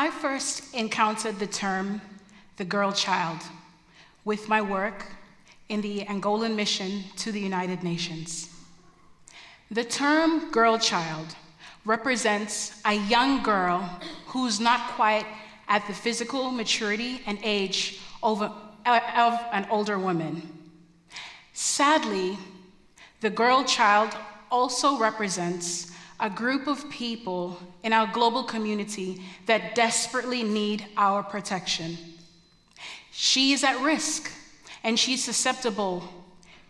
I first encountered the term, the girl child, with my work in the Angolan Mission to the United Nations. The term girl child represents a young girl who's not quite at the physical maturity and age of an older woman. Sadly, the girl child also represents a group of people in our global community that desperately need our protection. She is at risk, and she's susceptible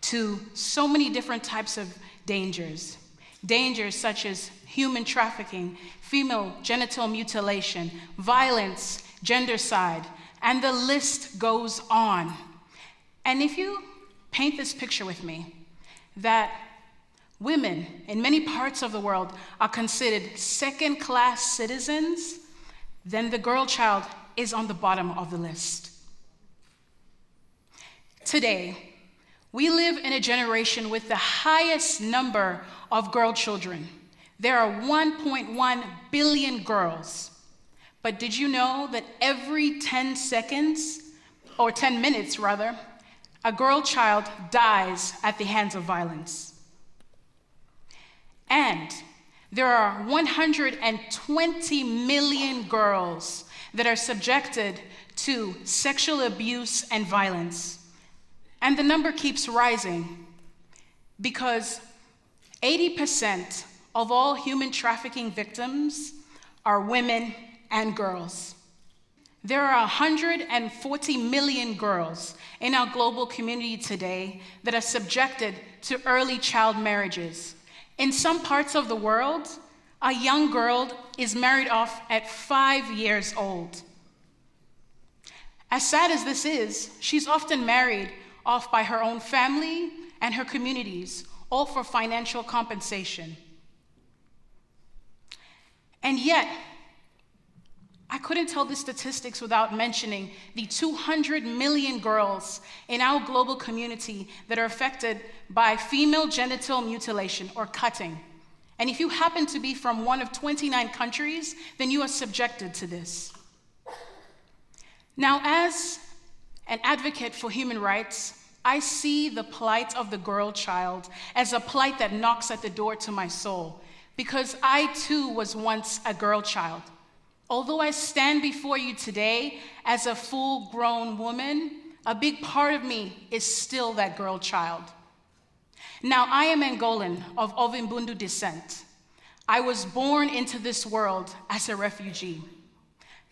to so many different types of dangers. Dangers such as human trafficking, female genital mutilation, violence, gendercide, and the list goes on. And if you paint this picture with me, that women in many parts of the world are considered second-class citizens, then the girl child is on the bottom of the list. Today, we live in a generation with the highest number of girl children. There are 1.1 billion girls. But did you know that every 10 seconds, or 10 minutes rather, a girl child dies at the hands of violence? And there are 120 million girls that are subjected to sexual abuse and violence. And the number keeps rising because 80% of all human trafficking victims are women and girls. There are 140 million girls in our global community today that are subjected to early child marriages. In some parts of the world, a young girl is married off at 5 years old. As sad as this is, she's often married off by her own family and her communities, all for financial compensation. And yet, I couldn't tell the statistics without mentioning the 200 million girls in our global community that are affected by female genital mutilation or cutting. And if you happen to be from one of 29 countries, then you are subjected to this. Now, as an advocate for human rights, I see the plight of the girl child as a plight that knocks at the door to my soul, because I too was once a girl child. Although I stand before you today as a full-grown woman, a big part of me is still that girl child. Now, I am Angolan of Ovimbundu descent. I was born into this world as a refugee.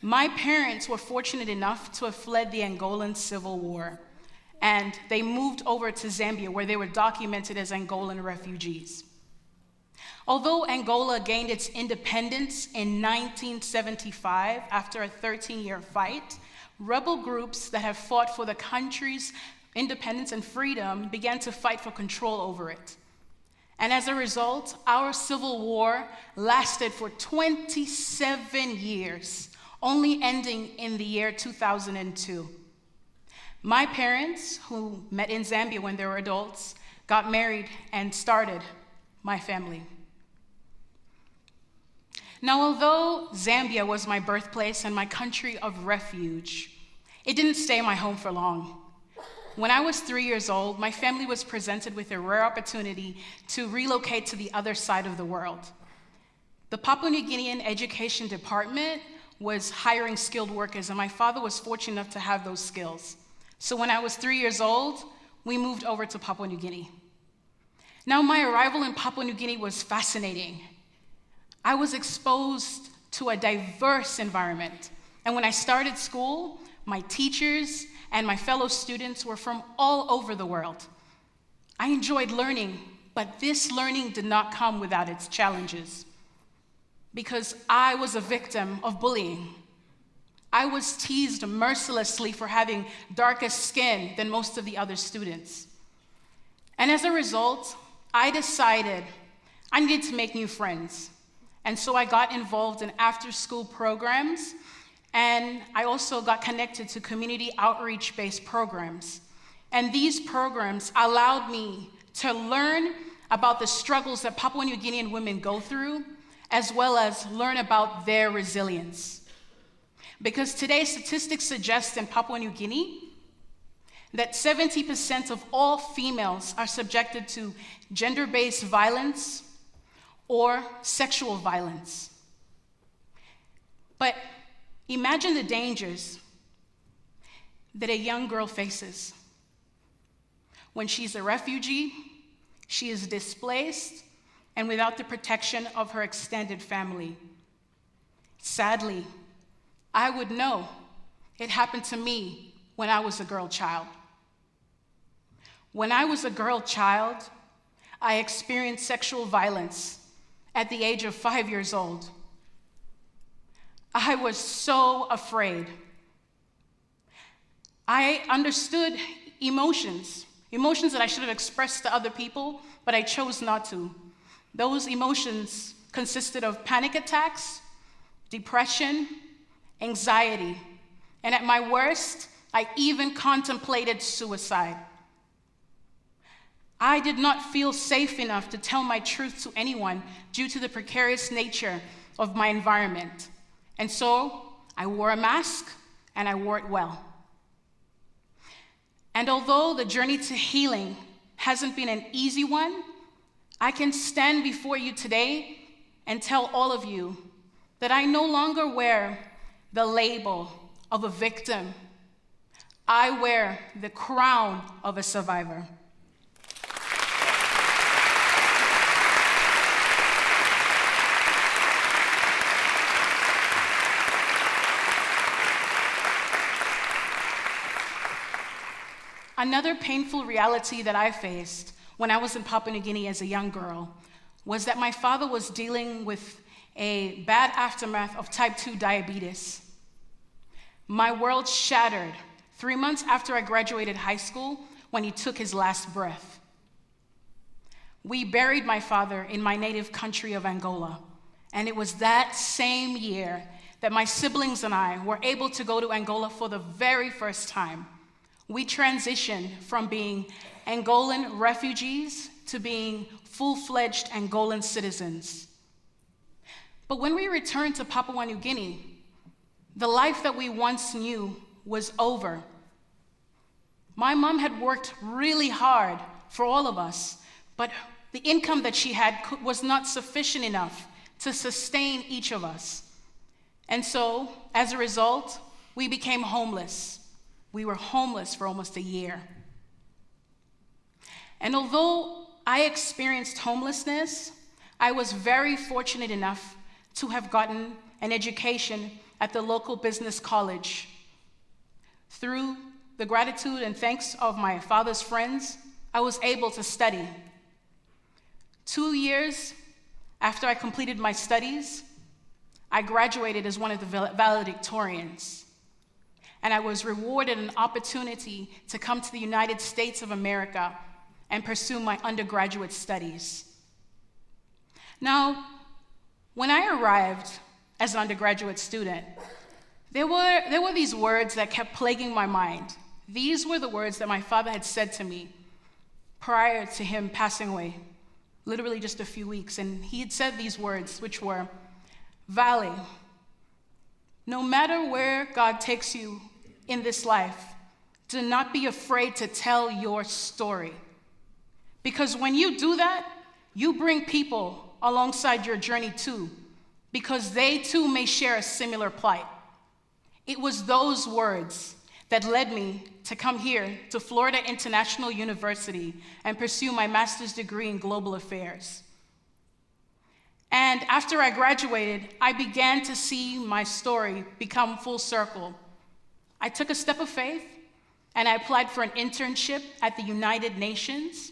My parents were fortunate enough to have fled the Angolan Civil War, and they moved over to Zambia, where they were documented as Angolan refugees. Although Angola gained its independence in 1975 after a 13-year fight, rebel groups that have fought for the country's independence and freedom began to fight for control over it. And as a result, our civil war lasted for 27 years, only ending in the year 2002. My parents, who met in Zambia when they were adults, got married and started my family. Now, although Zambia was my birthplace and my country of refuge, it didn't stay my home for long. When I was 3 years old, my family was presented with a rare opportunity to relocate to the other side of the world. The Papua New Guinean Education Department was hiring skilled workers, and my father was fortunate enough to have those skills. So when I was 3 years old, we moved over to Papua New Guinea. Now, my arrival in Papua New Guinea was fascinating. I was exposed to a diverse environment. And when I started school, my teachers and my fellow students were from all over the world. I enjoyed learning, but this learning did not come without its challenges, because I was a victim of bullying. I was teased mercilessly for having darker skin than most of the other students. And as a result, I decided I needed to make new friends. And so I got involved in after-school programs, and I also got connected to community outreach-based programs. And these programs allowed me to learn about the struggles that Papua New Guinean women go through, as well as learn about their resilience. Because today, statistics suggest in Papua New Guinea that 70% of all females are subjected to gender-based violence or sexual violence. But imagine the dangers that a young girl faces. When she's a refugee, she is displaced and without the protection of her extended family. Sadly, I would know. It happened to me when I was a girl child. When I was a girl child, I experienced sexual violence at the age of 5 years old. I was so afraid. I understood emotions that I should have expressed to other people, but I chose not to. Those emotions consisted of panic attacks, depression, anxiety, and at my worst, I even contemplated suicide. I did not feel safe enough to tell my truth to anyone due to the precarious nature of my environment. And so I wore a mask, and I wore it well. And although the journey to healing hasn't been an easy one, I can stand before you today and tell all of you that I no longer wear the label of a victim. I wear the crown of a survivor. Another painful reality that I faced when I was in Papua New Guinea as a young girl was that my father was dealing with a bad aftermath of type 2 diabetes. My world shattered 3 months after I graduated high school when he took his last breath. We buried my father in my native country of Angola, and it was that same year that my siblings and I were able to go to Angola for the very first time. We transitioned from being Angolan refugees to being full-fledged Angolan citizens. But when we returned to Papua New Guinea, the life that we once knew was over. My mom had worked really hard for all of us, but the income that she had was not sufficient enough to sustain each of us. And so, as a result, we became homeless. We were homeless for almost a year. And although I experienced homelessness, I was very fortunate enough to have gotten an education at the local business college. Through the gratitude and thanks of my father's friends, I was able to study. 2 years after I completed my studies, I graduated as one of the valedictorians. And I was rewarded an opportunity to come to the United States of America and pursue my undergraduate studies. Now, when I arrived as an undergraduate student, there were these words that kept plaguing my mind. These were the words that my father had said to me prior to him passing away, literally just a few weeks. And he had said these words, which were, "Valley, no matter where God takes you in this life, do not be afraid to tell your story. Because when you do that, you bring people alongside your journey too, because they too may share a similar plight." It was those words that led me to come here to Florida International University and pursue my master's degree in global affairs. And after I graduated, I began to see my story become full circle. I took a step of faith and I applied for an internship at the United Nations.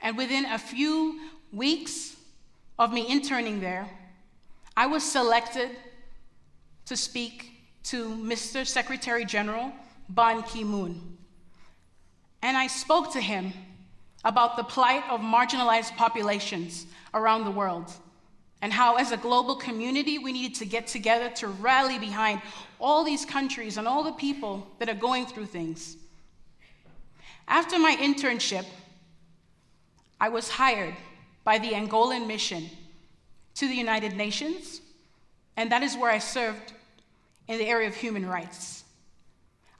And within a few weeks of me interning there, I was selected to speak to Mr. Secretary General Ban Ki-moon. And I spoke to him about the plight of marginalized populations around the world, and how as a global community, we needed to get together to rally behind all these countries and all the people that are going through things. After my internship, I was hired by the Angolan Mission to the United Nations, and that is where I served in the area of human rights.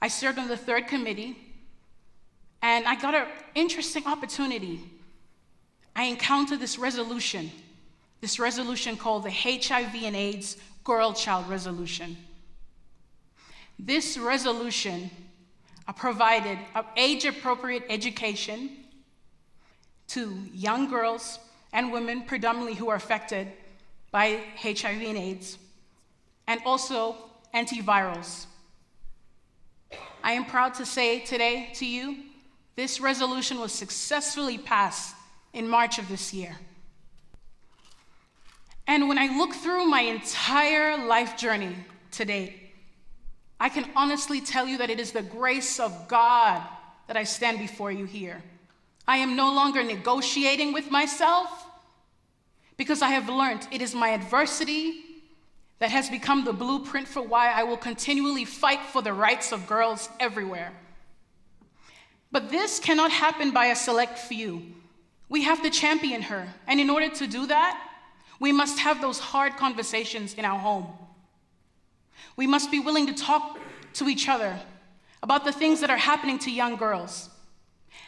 I served on the 3rd committee, and I got an interesting opportunity. I encountered this resolution called the HIV and AIDS Girl-Child Resolution. This resolution provided age-appropriate education to young girls and women, predominantly who are affected by HIV and AIDS, and also antivirals. I am proud to say today to you, this resolution was successfully passed in March of this year. And when I look through my entire life journey to date, I can honestly tell you that it is the grace of God that I stand before you here. I am no longer negotiating with myself because I have learned it is my adversity that has become the blueprint for why I will continually fight for the rights of girls everywhere. But this cannot happen by a select few. We have to champion her, and in order to do that, we must have those hard conversations in our home. We must be willing to talk to each other about the things that are happening to young girls.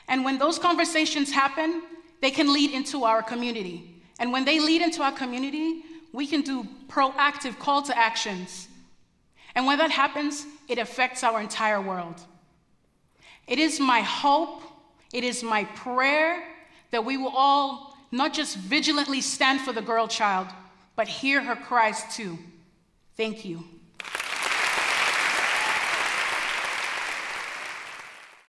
And when those conversations happen, they can lead into our community. And when they lead into our community, we can do proactive call to actions. And when that happens, it affects our entire world. It is my hope, it is my prayer that we will all not just vigilantly stand for the girl child, but hear her cries too. Thank you.